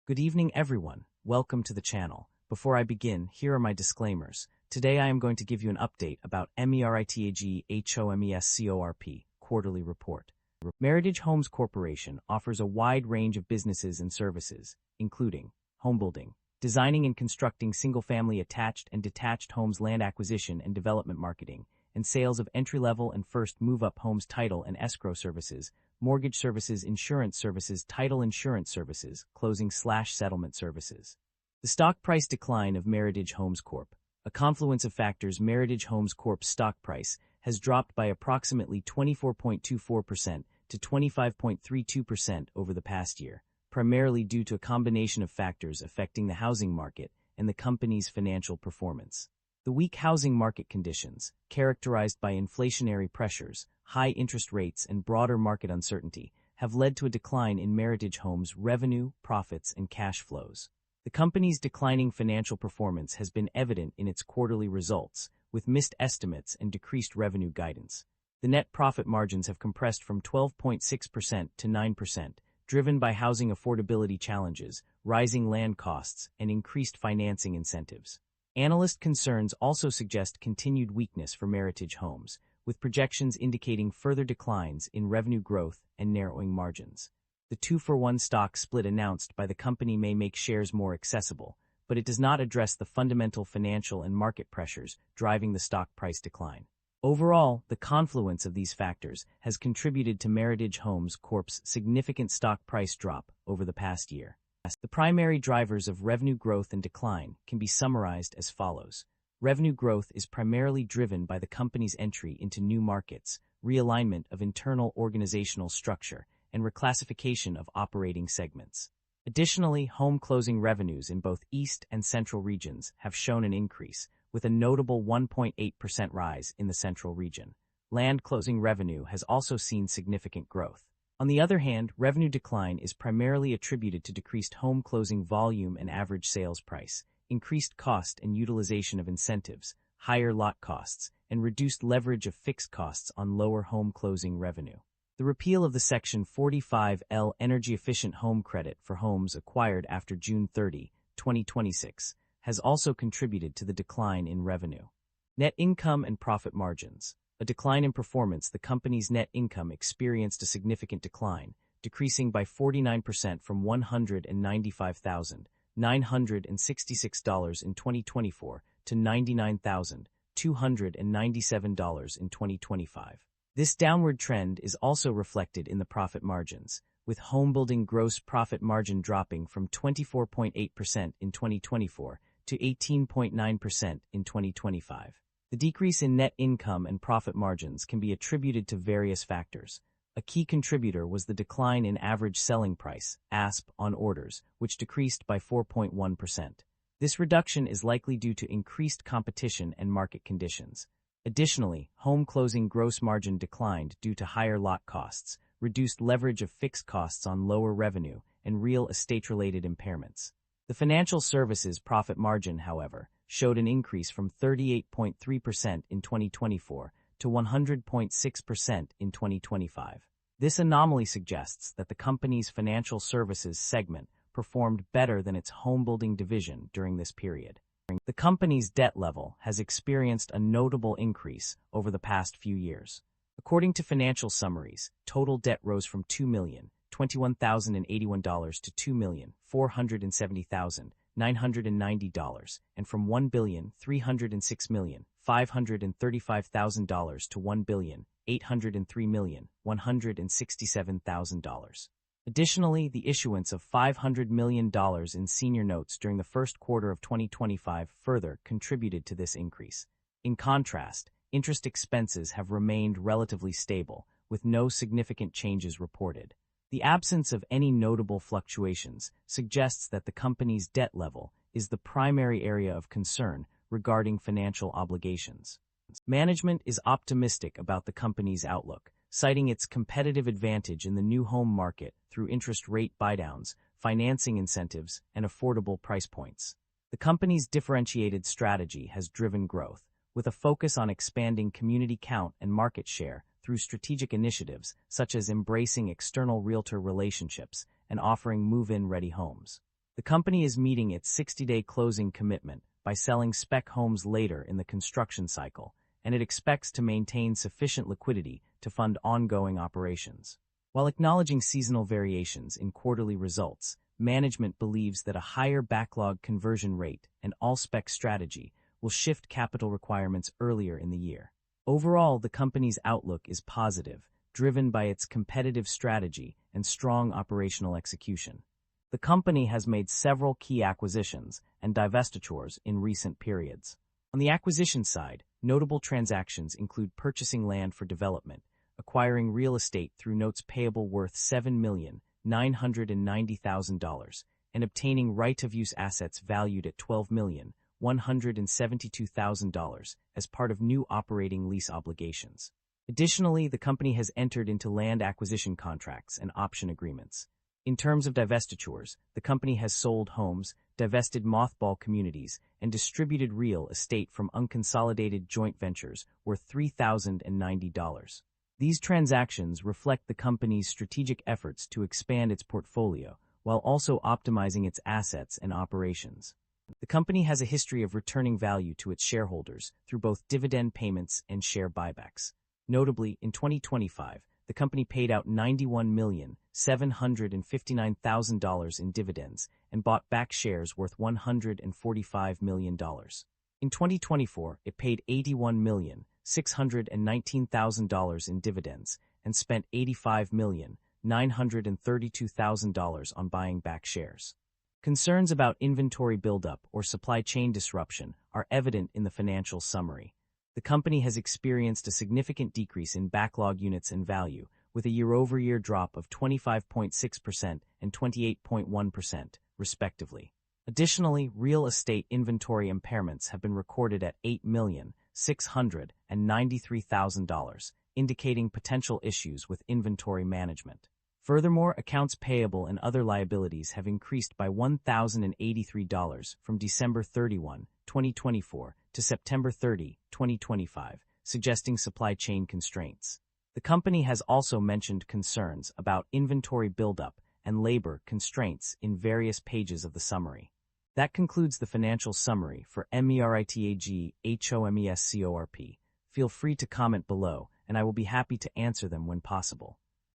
Good evening, everyone. Welcome to the channel. Before I begin, here are my disclaimers. Today I am going to give you an update about MERITAGE HOMES CORP quarterly report. MERITAGE Homes Corporation offers a wide range of businesses and services, including homebuilding, designing and constructing single-family attached and detached homes, land acquisition and development marketing, and sales of entry-level and first move-up homes, title and escrow services, mortgage services, insurance services, title insurance services, closing/settlement services. The stock price decline of MERITAGE Homes Corp. A confluence of factors. MERITAGE Homes Corp's stock price has dropped by approximately 24.24% to 25.32% over the past year, primarily due to a combination of factors affecting the housing market and the company's financial performance. The weak housing market conditions, characterized by inflationary pressures, high interest rates, and broader market uncertainty, have led to a decline in MERITAGE Homes' revenue, profits, and cash flows. The company's declining financial performance has been evident in its quarterly results, with missed estimates and decreased revenue guidance. The net profit margins have compressed from 12.6% to 9%, driven by housing affordability challenges, rising land costs, and increased financing incentives. Analyst concerns also suggest continued weakness for MERITAGE Homes, with projections indicating further declines in revenue growth and narrowing margins. The 2-for-1 stock split announced by the company may make shares more accessible, but it does not address the fundamental financial and market pressures driving the stock price decline. Overall, the confluence of these factors has contributed to MERITAGE Homes Corp's significant stock price drop over the past year. The primary drivers of revenue growth and decline can be summarized as follows. Revenue growth is primarily driven by the company's entry into new markets, realignment of internal organizational structure, and reclassification of operating segments. Additionally, home closing revenues in both East and Central regions have shown an increase, with a notable 1.8% rise in the Central region. Land closing revenue has also seen significant growth. On the other hand, revenue decline is primarily attributed to decreased home closing volume and average sales price, increased cost and utilization of incentives, higher lot costs, and reduced leverage of fixed costs on lower home closing revenue. The repeal of the Section 45L energy-efficient home credit for homes acquired after June 30, 2026, has also contributed to the decline in revenue. Net income and profit margins. A decline in performance. The company's net income experienced a significant decline, decreasing by 49% from $195,966 in 2024 to $99,297 in 2025. This downward trend is also reflected in the profit margins, with homebuilding gross profit margin dropping from 24.8% in 2024 to 18.9% in 2025. The decrease in net income and profit margins can be attributed to various factors. A key contributor was the decline in average selling price, ASP, on orders, which decreased by 4.1%. This reduction is likely due to increased competition and market conditions. Additionally, home closing gross margin declined due to higher lot costs, reduced leverage of fixed costs on lower revenue, and real estate-related impairments. The financial services profit margin, however, showed an increase from 38.3% in 2024 to 100.6% in 2025. This anomaly suggests that the company's financial services segment performed better than its homebuilding division during this period. The company's debt level has experienced a notable increase over the past few years. According to financial summaries, total debt rose from $2,021,081 to $2,470,990, and from $1,306,535,000 to $1,803,167,000. Additionally, the issuance of $500 million in senior notes during the first quarter of 2025 further contributed to this increase. In contrast, interest expenses have remained relatively stable, with no significant changes reported. The absence of any notable fluctuations suggests that the company's debt level is the primary area of concern regarding financial obligations. Management is optimistic about the company's outlook, citing its competitive advantage in the new home market through interest rate buydowns, financing incentives, and affordable price points. The company's differentiated strategy has driven growth, with a focus on expanding community count and market share through strategic initiatives such as embracing external realtor relationships and offering move-in ready homes. The company is meeting its 60-day closing commitment by selling spec homes later in the construction cycle, and it expects to maintain sufficient liquidity to fund ongoing operations. While acknowledging seasonal variations in quarterly results, management believes that a higher backlog conversion rate and all-spec strategy will shift capital requirements earlier in the year. Overall, the company's outlook is positive, driven by its competitive strategy and strong operational execution. The company has made several key acquisitions and divestitures in recent periods. On the acquisition side, notable transactions include purchasing land for development, acquiring real estate through notes payable worth $7,990,000, and obtaining right-of-use assets valued at $12,172,000 as part of new operating lease obligations. Additionally, the company has entered into land acquisition contracts and option agreements. In terms of divestitures, the company has sold homes, divested mothball communities, and distributed real estate from unconsolidated joint ventures worth $3,090. These transactions reflect the company's strategic efforts to expand its portfolio while also optimizing its assets and operations. The company has a history of returning value to its shareholders through both dividend payments and share buybacks. Notably, in 2025, the company paid out $91,759,000 in dividends and bought back shares worth $145 million. In 2024, it paid $81,619,000 in dividends and spent $85,932,000 on buying back shares. Concerns about inventory buildup or supply chain disruption are evident in the financial summary. The company has experienced a significant decrease in backlog units and value, with a year-over-year drop of 25.6% and 28.1%, respectively. Additionally, real estate inventory impairments have been recorded at $8,693,000, indicating potential issues with inventory management. Furthermore, accounts payable and other liabilities have increased by $1,083 from December 31, 2024 to September 30, 2025, suggesting supply chain constraints. The company has also mentioned concerns about inventory buildup and labor constraints in various pages of the summary. That concludes the financial summary for MERITAGE HOMES CORP. Feel free to comment below, and I will be happy to answer them when possible.